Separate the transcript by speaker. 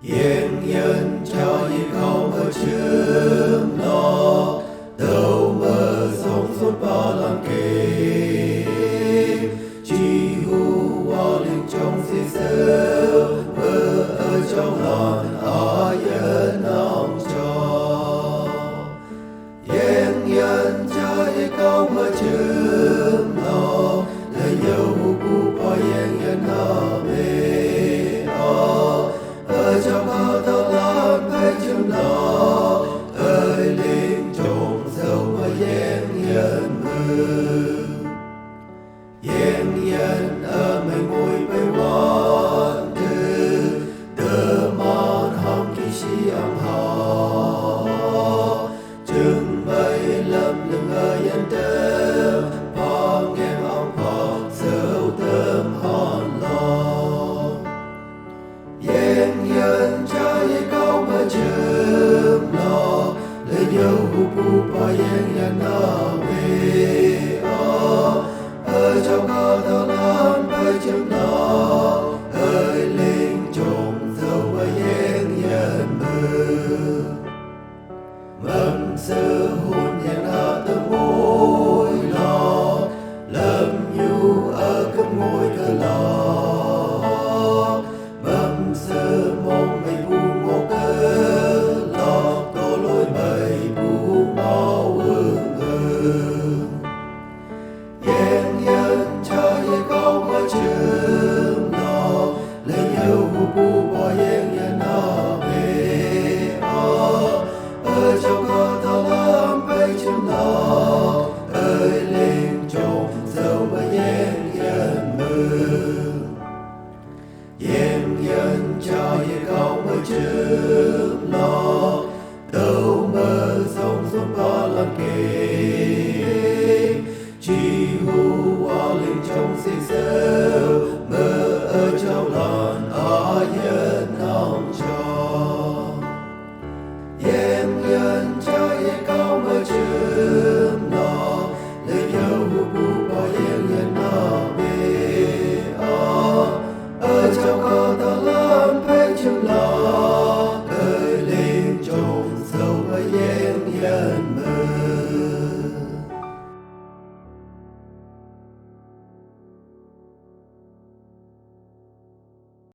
Speaker 1: Yên nhân cho những câu mơ trước nó đâu mơ sống suốt bao lần kề chỉ hu hoa linh trong xì xơ mơ ở trong lòng ở yên lòng cho yên nhân cho những câu mơ trước nó lời yêu bu bao yên nhân ở bên ở trong bao tao lan bay chấm đó ơi linh trùng sâu mà yên nhân mơ yên nhân ở mấy môi bay quan tư tơ mòn hồng kỳ sĩ âm họ chừng bay lâm lưng ở yên tơ phong nghe ông phong sâu tâm hòn lo yên nhân cho những câu mơ trước nó lời nhớ bu bao yên nhân ở về ở trong cao thao lan bay chấm nó ơi linh trùng sâu và yên nhân mơ mầm sơ hôn nhẹ ở từng môi lo lâm nhu ở cấp ngôi cờ lo mầm sơ mong mây bu ngô cơ lo tô lối mây bu mau yên nhân cho những câu mơ trước nó lời yêu bu bao yên nhân nó về ở trong con thao lam bay chấm nó ơi linh trùng sâu mà yên nhân mơ yên nhân cho những câu mơ trước nó đâu mơ sống suốt bao lần kề chỉ hu hoa linh trong xì xơ mơ ở trong lòng ở yên lòng cho yên nhân cho những câu